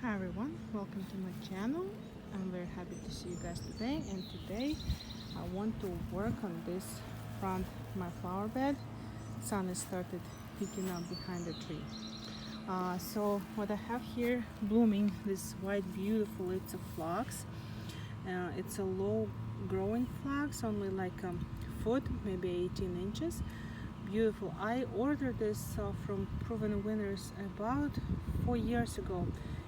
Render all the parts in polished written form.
Hi everyone, welcome to my channel. I'm very happy to see you guys today, and today I want to work on this front my flower bed. Sun has started peeking up behind the tree. So what I have here blooming, this white beautiful, it's a phlox. It's a low growing phlox, only like a foot, maybe 18 inches. Beautiful. I ordered this from Proven Winners about 4 years ago,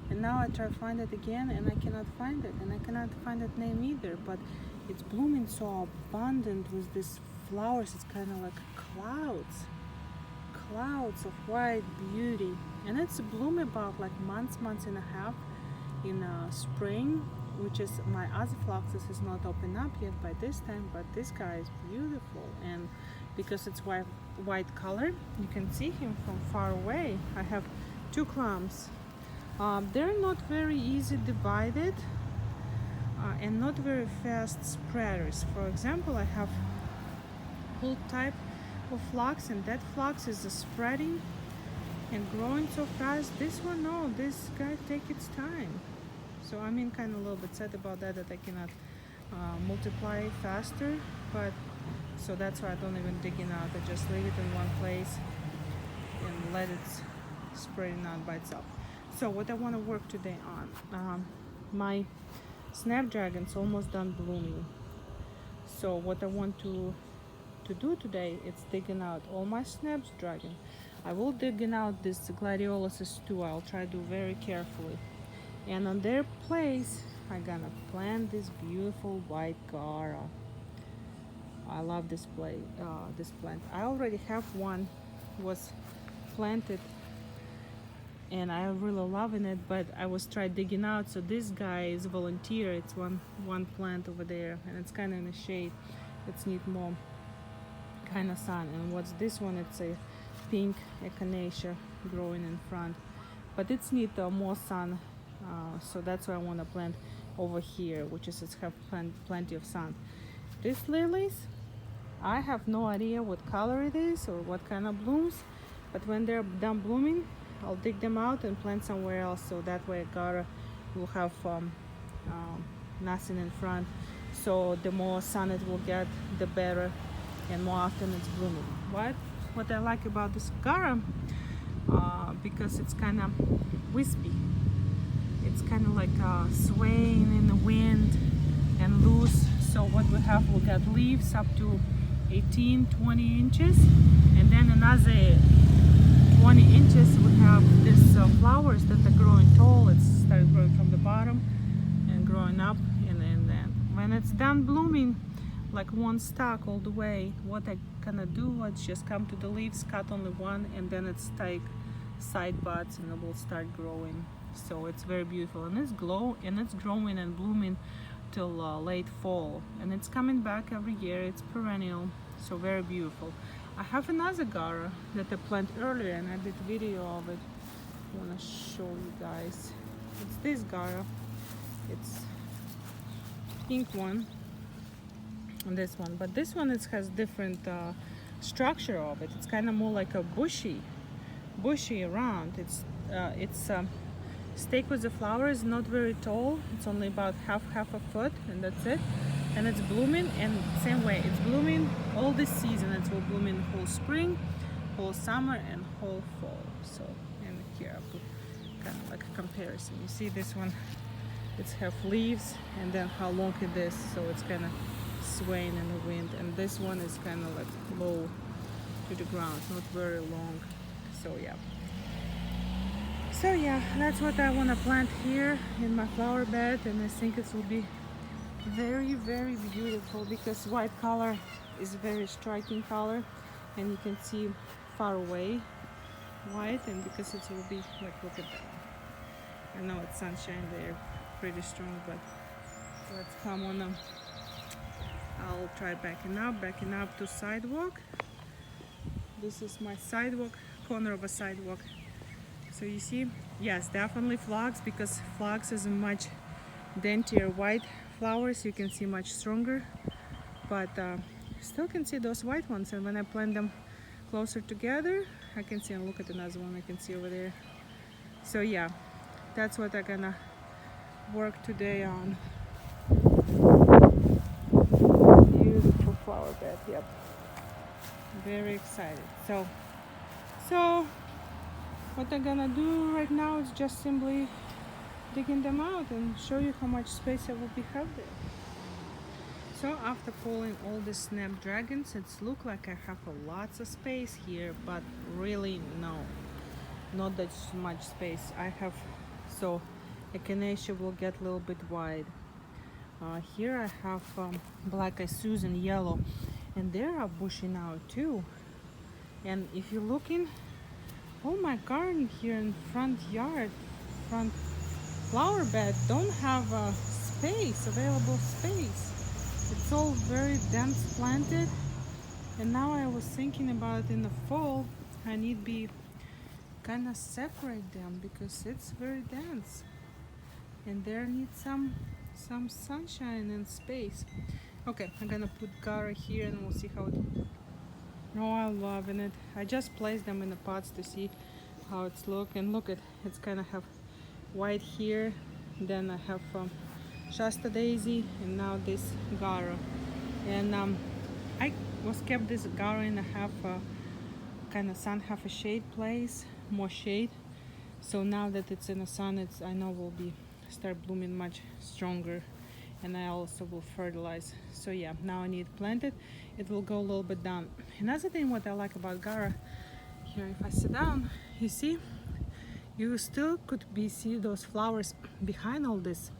and now I try to find it again and I cannot find it, and I cannot find that name either, but it's blooming so abundant with these flowers. It's kind of like clouds of white beauty, and it's bloom about like months and a half in spring, which is my other phloxes is not open up yet by this time, but this guy is beautiful. And because it's white color, you can see him from far away. I have two clumps. They're not very easy divided and not very fast spreaders. For example, I have whole type of phlox, and that phlox is spreading and growing so fast. This one, no, this guy take its time. So I'm kind of a little bit sad about that I cannot multiply faster, but so that's why I don't even dig it out. I just leave it in one place and let it spreading out by itself. So what I want to work today on, my snapdragon's almost done blooming. So what I want to do today is digging out all my snapdragon. I will digging out this gladioluses too. I'll try to do very carefully. And on their place, I'm gonna plant this beautiful white Gaura. I love this plant. I already have one was planted and I'm really loving it, but I was trying digging out. So this guy is volunteer. It's one plant over there, and it's kind of in the shade. It's need more kind of sun. And what's this one? It's a pink echinacea growing in front, but it's need more sun. So that's why I want to plant over here, which is it's have plenty of sun. These lilies, I have no idea what color it is or what kind of blooms, but when they're done blooming, I'll dig them out and plant somewhere else, so that way Gaura will have nothing in front. So the more sun it will get, the better, and more often it's blooming. What I like about this Gaura, because it's kind of wispy. It's kind of like swaying in the wind and loose. So what we got leaves up to 18-20 inches, and then another 20 inches we have these flowers that are growing tall. It's started growing from the bottom and growing up, and then when it's done blooming, like one stalk all the way, what I gonna do is just come to the leaves, cut only one, and then it's take side buds and it will start growing. So it's very beautiful, and it's growing and blooming till late fall, and it's coming back every year. It's perennial, so very beautiful. I have another Gaura that I planted earlier, and I did video of it. I want to show you guys. It's this Gaura. It's pink one and this one, but this one has different structure of it. It's kind of more like a bushy around. It's stake with the flowers, not very tall. It's only about half a foot, and that's it. And it's blooming, and same way it's blooming all this season. It will bloom in whole spring, whole summer, and whole fall. So, and here I put kind of like a comparison. You see this one, it's have leaves, and then how long it is, so it's kind of swaying in the wind. And this one is kind of like low to the ground, not very long. So yeah, that's what I want to plant here in my flower bed, and I think it will be very beautiful, because white color is very striking color, and you can see far away white, and because it will be like, look at that. I know it's sunshine there pretty strong, but let's come on them. I'll try backing up to sidewalk. This is my sidewalk, corner of a sidewalk. So you see, yes, definitely phlox, because phlox is a much daintier white flowers. You can see much stronger, but still can see those white ones. And when I plant them closer together, I can see, and look at another one I can see over there. So yeah, that's what I'm gonna work today on. Beautiful flower bed, yep. Very excited. So what I'm gonna do right now is just simply digging them out and show you how much space I will be have there. So after pulling all the snapdragons, it's look like I have a lots of space here, but really no, not that much space I have. So echinacea will get a little bit wide. Here I have black issues and yellow, and they are bushing out too. And if you're looking, all my garden here in front yard, front flower bed don't have a space, available space. It's all very dense planted, and now I was thinking about in the fall I need be kind of separate them because it's very dense and there needs some sunshine and space. Okay, I'm gonna put Gaura here and we'll see how it. Oh, I'm loving it. I just placed them in the pots to see how it's look, and look at it's kind of have white here, then I have Shasta daisy, and now this Gaura. And I was kept this Gaura in a half kind of sun, half a shade place, more shade. So now that it's in the sun, it's I know will be start blooming much stronger, and I also will fertilize. So yeah, now I need to plant it. It will go a little bit down. Another thing what I like about Gaura, here if I sit down, you see, you still could be see those flowers behind all this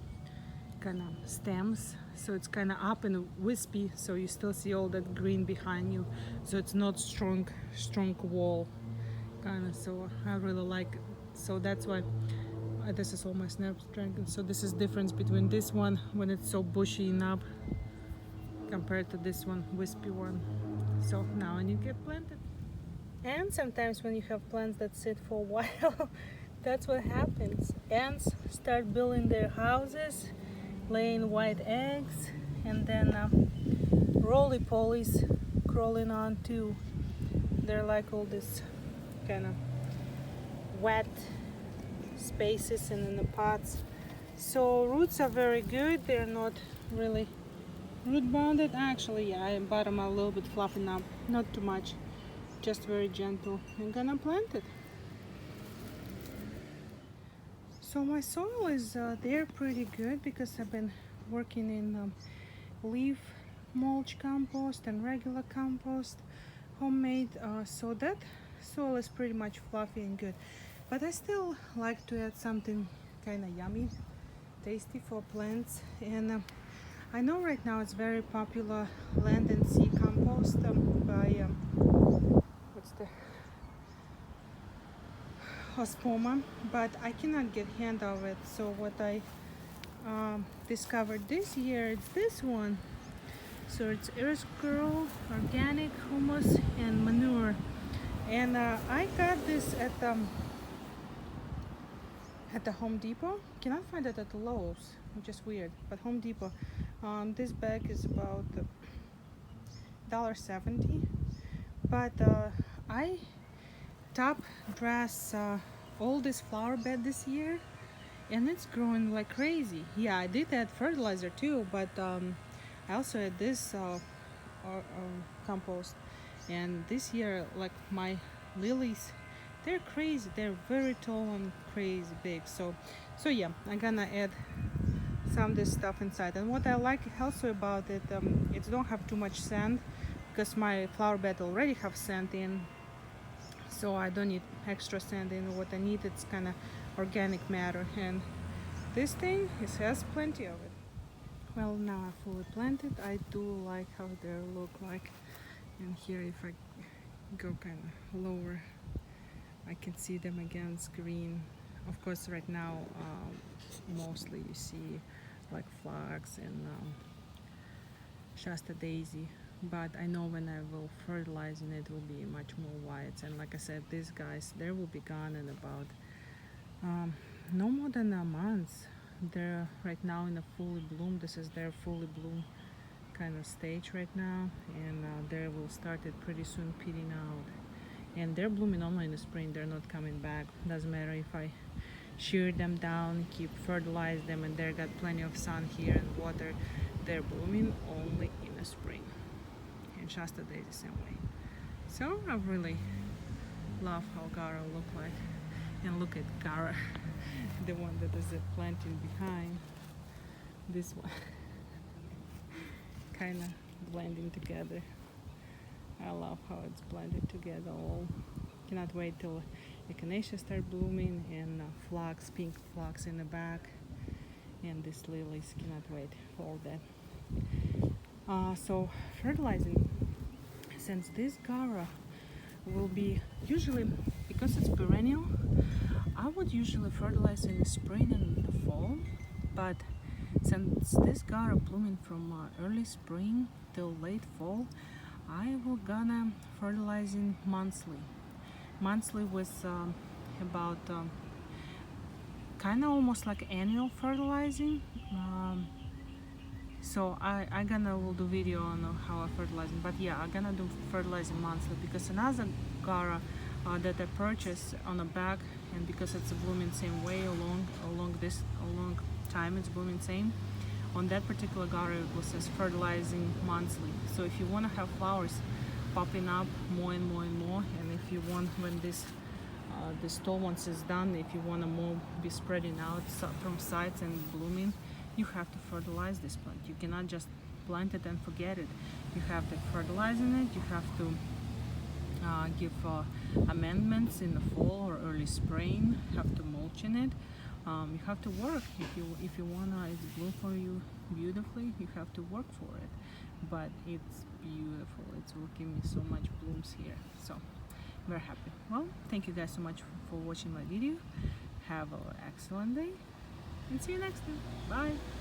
kind of stems, so it's kind of up and wispy, so you still see all that green behind you, so it's not strong wall kind of. So I really like it. So that's why this is all my snapdragon. So this is difference between this one when it's so bushy and up compared to this one wispy one. So now I need to get planted. And sometimes when you have plants that sit for a while, that's what happens. Ants start building their houses, laying white eggs, and then roly-polies crawling on too. They're like all this kind of wet spaces and in the pots. So roots are very good. They're not really root bounded. Actually, yeah, I bottom a little bit fluffing up, not too much, just very gentle. I'm gonna plant it. So my soil is there pretty good because I've been working in leaf mulch compost and regular compost, homemade. So that soil is pretty much fluffy and good. But I still like to add something kind of yummy, tasty for plants. And I know right now it's very popular land and sea compost by what's the Ospoma, but I cannot get hand of it. So what I discovered this year, it's this one. So it's Earth Girl, organic humus and manure, and I got this at the Home Depot. Cannot find it at the Lowe's, which is weird. But Home Depot, this bag is about $1.70. But I top dress all this flower bed this year, and it's growing like crazy. Yeah, I did add fertilizer too, but I also had this compost, and this year like my lilies, they're crazy, they're very tall and crazy big. So yeah, I'm gonna add some of this stuff inside. And what I like also about it, it don't have too much sand because my flower bed already have sand in, so I don't need extra sand in. What I need, it's kind of organic matter, and this thing, it has plenty of it. Well, now I fully planted. I do like how they look like, and here if I go kind of lower, I can see them against green. Of course, right now mostly you see like flags and Shasta daisy, but I know when I will fertilize it will be much more white. And like I said, these guys, they will be gone in about no more than a month. They're right now in a fully bloom. This is their fully bloom kind of stage right now, and they will start it pretty soon peeling out. And they're blooming only in the spring. They're not coming back. Doesn't matter if I shear them down, keep fertilize them, and they got plenty of sun here and water. They're blooming only in the spring. And Shasta Day the same way. So I really love how Gaura look like. And look at Gaura, the one that is planting behind. This one kind of blending together. I love how it's blended together all. Cannot wait till echinacea start blooming, and phlox, pink phlox in the back, and these lilies. Cannot wait for all that. So fertilizing, since this Gaura will be usually, because it's perennial, I would usually fertilize in the spring and the fall, but since this Gaura blooming from early spring till late fall, I will gonna fertilizing monthly with about kind of almost like annual fertilizing. So I gonna will do video on how I fertilizing, but yeah, I'm gonna do fertilizing monthly, because another Gaura that I purchased on the back, and because it's blooming same way along time it's blooming same. On that particular Gaura it was says fertilizing monthly. So if you want to have flowers popping up more and more and more, and if you want, when this tall once is done, if you want to more be spreading out from sides and blooming, you have to fertilize this plant. You cannot just plant it and forget it. You have to fertilize in it. You have to give amendments in the fall or early spring. You have to mulch in it. You have to work. If you wanna it's bloom for you beautifully, you have to work for it. But it's beautiful. It's giving me so much blooms here. So very happy. Well, thank you guys so much for watching my video. Have an excellent day, and see you next time. Bye.